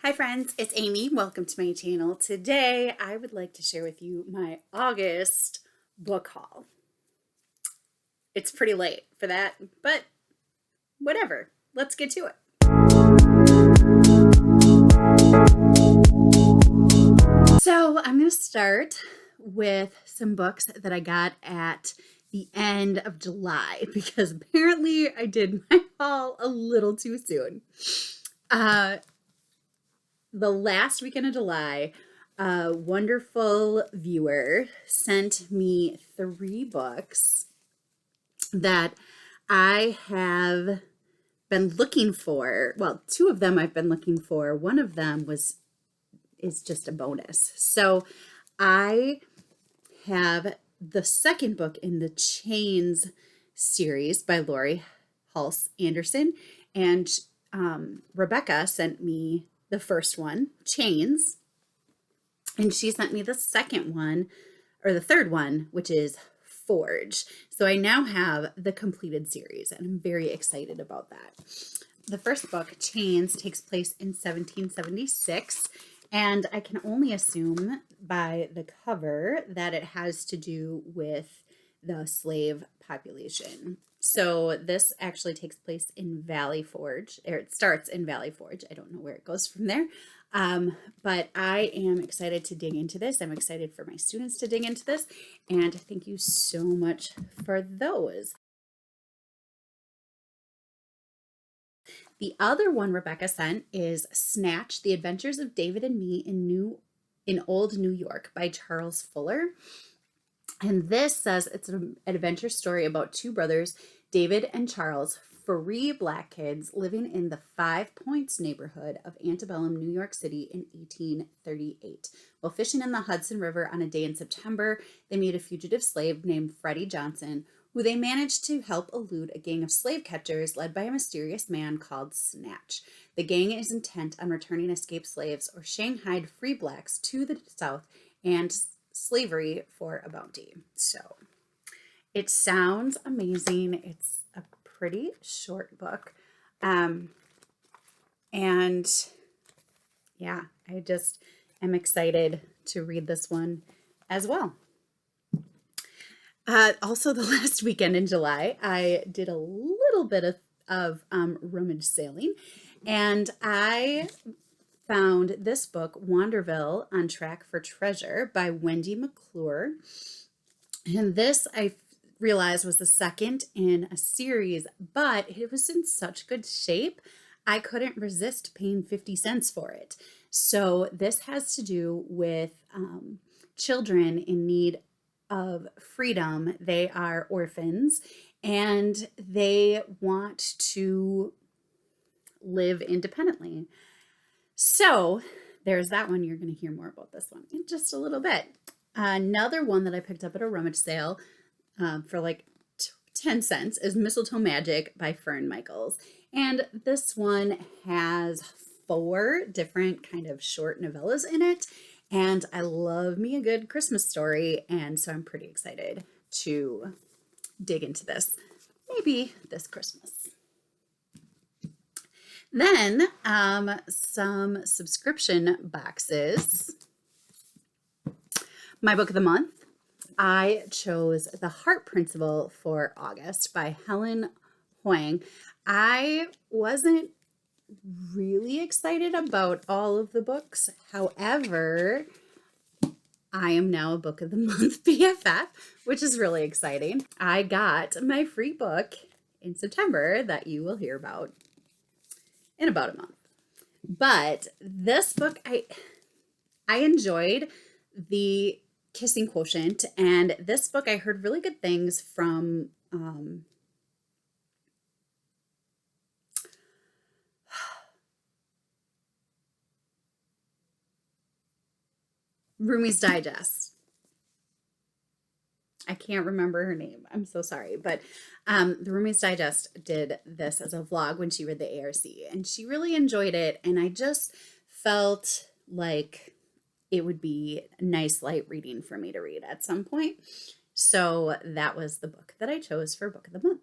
Hi friends, it's Amy. Welcome to my channel. Today I would like to share with you my August book haul. It's pretty late for that, but whatever. Let's get to it. So I'm going to start with some books that I got at the end of July because apparently I did my haul a little too soon. The last weekend of July, a wonderful viewer sent me 3 books that I have been looking for. Well, 2 of them I've been looking for. One of them is just a bonus. So I have the second book in the Chains series by Laurie, Halse Anderson, and Rebecca sent me the first one, Chains, and she sent me the second one, or the third one, which is Forge. So I now have the completed series, and I'm very excited about that. The first book, Chains, takes place in 1776, and I can only assume by the cover that it has to do with the slave population. So this actually takes place in Valley Forge, or it starts in Valley Forge. I don't know where it goes from there. But I am excited to dig into this. I'm excited for my students to dig into this. And thank you so much for those. The other one Rebecca sent is Snatch, The Adventures of David and Me in Old New York by Charles Fuller. And this says it's an adventure story about 2 brothers, David and Charles, free Black kids living in the 5 Points neighborhood of antebellum New York City in 1838. While fishing in the Hudson River on a day in September, they meet a fugitive slave named Freddie Johnson, who they manage to help elude a gang of slave catchers led by a mysterious man called Snatch. The gang is intent on returning escaped slaves or shanghaied free Blacks to the South and slavery for a bounty. So it sounds amazing. It's a pretty short book. And yeah, I just am excited to read this one as well. Also, the last weekend in July, I did a little bit of rummage sailing, and I found this book, Wanderville, On Track for Treasure by Wendy McClure. And this I realized was the second in a series, but it was in such good shape, I couldn't resist paying 50 cents for it. So this has to do with children in need of freedom. They are orphans and they want to live independently. So there's that one. You're going to hear more about this one in just a little bit. Another one that I picked up at a rummage sale for like 10 cents is Mistletoe Magic by Fern Michaels. And this one has 4 different kind of short novellas in it. And I love me a good Christmas story. And so I'm pretty excited to dig into this, maybe this Christmas. Then some subscription boxes. My book of the month, I chose The Heart Principle for August by Helen, Huang. I wasn't really excited about all of the books. However, I am now a book of the month BFF, which is really exciting. I got my free book in September that you will hear about in about a month. But this book, I enjoyed the Kissing Quotient, and this book I heard really good things from Rummage Digest. I can't remember her name. I'm so sorry. But the Rummage Digest did this as a vlog when she read the ARC, and she really enjoyed it. And I just felt like it would be nice light reading for me to read at some point. So that was the book that I chose for Book of the Month.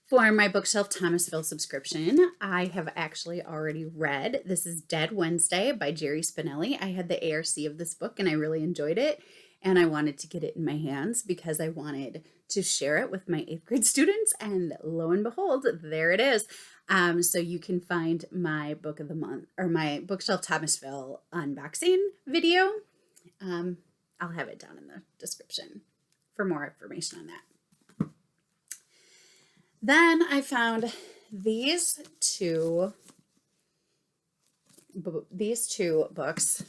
For my Bookshelf Thomasville subscription, I have actually already read This is Dead Wednesday by Jerry Spinelli. I had the ARC of this book and I really enjoyed it. And I wanted to get it in my hands because I wanted to share it with my 8th grade students. And lo and behold, there it is. So you can find my book of the month or my Bookshelf Thomasville unboxing video. I'll have it down in the description for more information on that. Then I found these two books.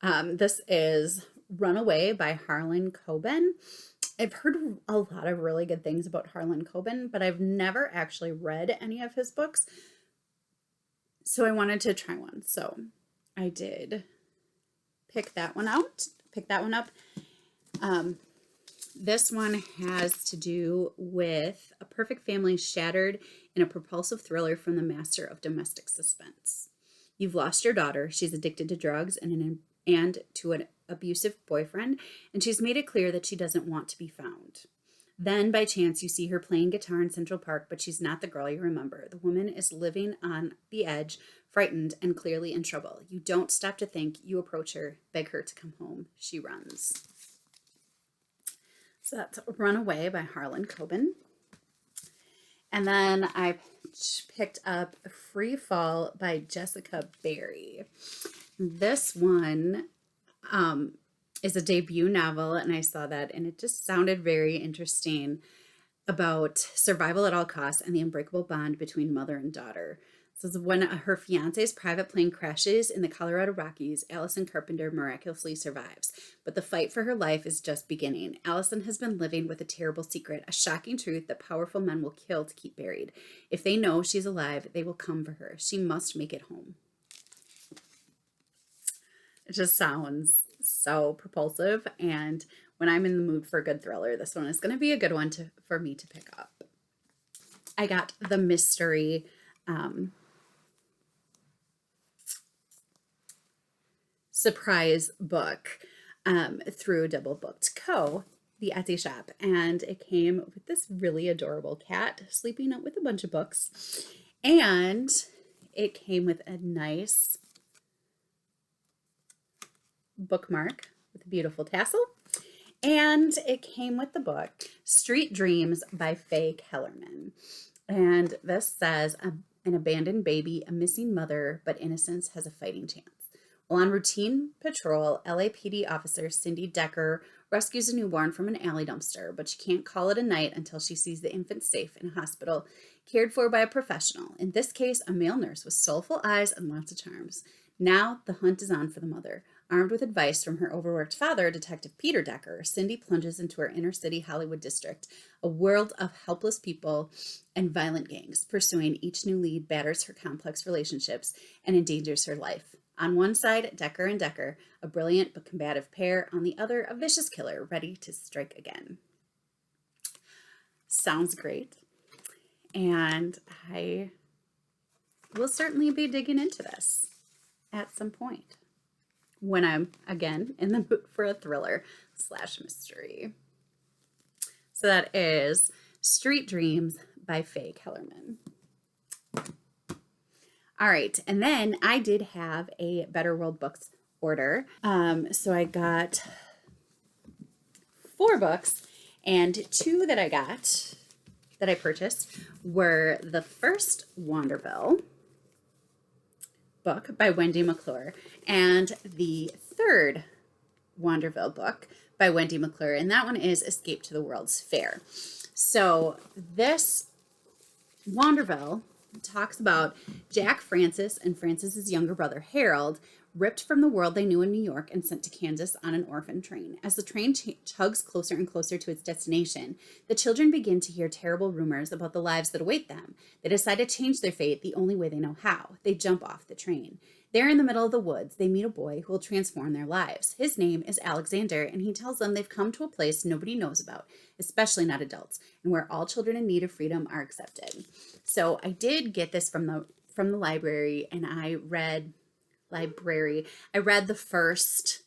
This is Runaway by Harlan Coben. I've heard a lot of really good things about Harlan Coben, but I've never actually read any of his books. So I wanted to try one. So I did pick that one up. This one has to do with a perfect family shattered in a propulsive thriller from the master of domestic suspense. You've lost your daughter. She's addicted to drugs and to an abusive boyfriend, and she's made it clear that she doesn't want to be found. Then, by chance, you see her playing guitar in Central Park, but she's not the girl you remember. The woman is living on the edge, frightened and clearly in trouble. You don't stop to think. You approach her, beg her to come home. She runs. So that's Runaway by Harlan Coben. And then I picked up Freefall by Jessica Barry. This one is a debut novel, and I saw that, and it just sounded very interesting about survival at all costs and the unbreakable bond between mother and daughter. So when her fiance's private plane crashes in the Colorado Rockies, Allison Carpenter miraculously survives. But the fight for her life is just beginning. Allison has been living with a terrible secret, a shocking truth that powerful men will kill to keep buried. If they know she's alive, they will come for her. She must make it home. It just sounds so propulsive. And when I'm in the mood for a good thriller, this one is going to be a good one for me to pick up. I got the mystery surprise book through Double Booked Co., the Etsy shop, and it came with this really adorable cat sleeping up with a bunch of books, and it came with a nice bookmark with a beautiful tassel, and it came with the book Street Dreams by Faye Kellerman, and this says an abandoned baby, a missing mother, but innocence has a fighting chance. While on routine patrol, LAPD officer Cindy Decker rescues a newborn from an alley dumpster, but she can't call it a night until she sees the infant safe in a hospital, cared for by a professional. In this case, a male nurse with soulful eyes and lots of charms. Now, the hunt is on for the mother. Armed with advice from her overworked father, Detective Peter Decker, Cindy plunges into her inner-city Hollywood district, a world of helpless people and violent gangs. Pursuing each new lead batters her complex relationships and endangers her life. On one side, Decker and Decker, a brilliant but combative pair. On the other, a vicious killer ready to strike again. Sounds great. And I will certainly be digging into this at some point when I'm, again, in the mood for a thriller / mystery. So that is Street Dreams by Faye Kellerman. All right, and then I did have a Better World Books order. So I got 4 books, and 2 that I purchased were the first Wanderville book by Wendy McClure and the third Wanderville book by Wendy McClure, and that one is Escape to the World's Fair. So this Wanderville talks about Jack Francis and Francis's younger brother Harold, ripped from the world they knew in New York and sent to Kansas on an orphan train. As the train chugs closer and closer to its destination, the children begin to hear terrible rumors about the lives that await them. They decide to change their fate the only way they know how. They jump off the train. There in the middle of the woods, they meet a boy who will transform their lives. His name is Alexander, and he tells them they've come to a place nobody knows about, especially not adults, and where all children in need of freedom are accepted. So I did get this from the library, and I read the first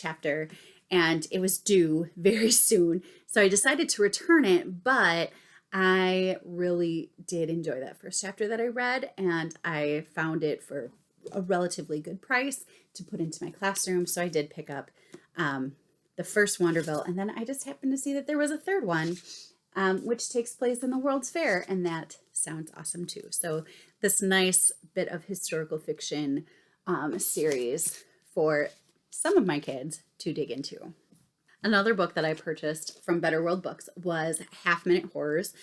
chapter, and it was due very soon. So I decided to return it, but I really did enjoy that first chapter that I read, and I found it for a relatively good price to put into my classroom. So I did pick up the first Wanderville, and then I just happened to see that there was a third one, which takes place in the World's Fair, and that sounds awesome too. So this nice bit of historical fiction series for some of my kids to dig into. Another book that I purchased from Better World Books was Half Minute Horrors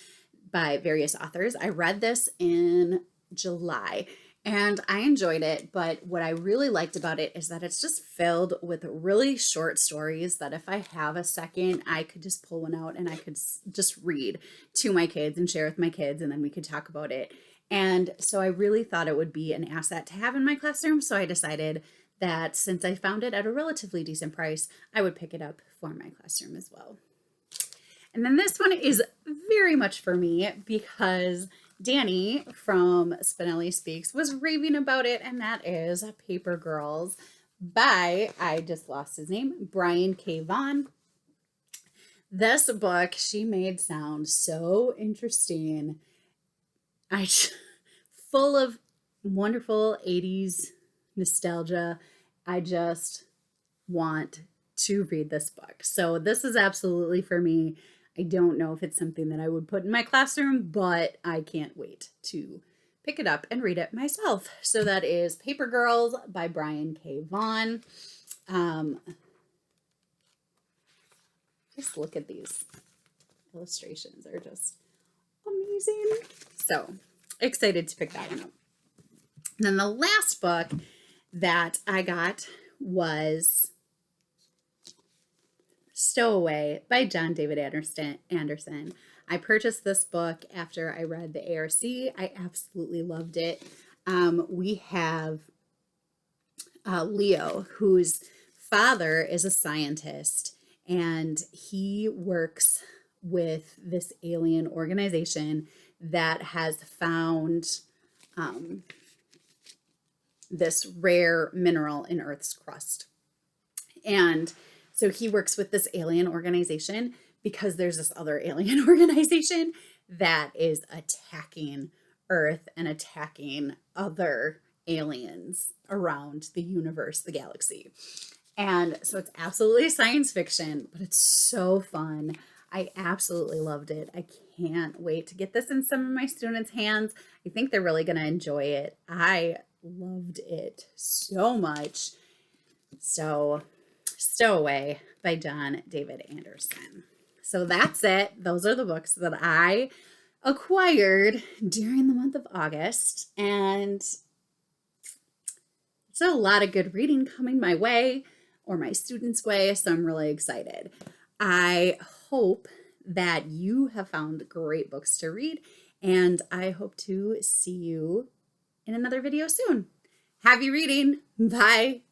by various authors. I read this in July and I enjoyed it, but what I really liked about it is that it's just filled with really short stories that if I have a second, I could just pull one out and I could just read to my kids and share with my kids, and then we could talk about it. And so I really thought it would be an asset to have in my classroom. So I decided that since I found it at a relatively decent price, I would pick it up for my classroom as well. And then this one is very much for me because Danny from Spinelli Speaks was raving about it, and that is Paper Girls by, I just lost his name, Brian K. Vaughan. This book she made sound so interesting. Full of wonderful 80s nostalgia. I just want to read this book. So this is absolutely for me. I don't know if it's something that I would put in my classroom, but I can't wait to pick it up and read it myself. So that is Paper Girls by Brian K. Vaughan. Just look at these illustrations. They're just amazing. So excited to pick that one up. And then the last book that I got was Stowaway by John David Anderson. I purchased this book after I read the ARC. I absolutely loved it. We have Leo, whose father is a scientist, and he works with this alien organization that has found this rare mineral in Earth's crust. And so he works with this alien organization because there's this other alien organization that is attacking Earth and attacking other aliens around the universe, the galaxy. And so it's absolutely science fiction, but it's so fun. I absolutely loved it. I can't wait to get this in some of my students' hands. I think they're really going to enjoy it. I loved it so much. So Stowaway by John David Anderson. So that's it. Those are the books that I acquired during the month of August. And it's a lot of good reading coming my way or my students' way. So I'm really excited. I hope that you have found great books to read, and I hope to see you in another video soon. Happy reading. Bye.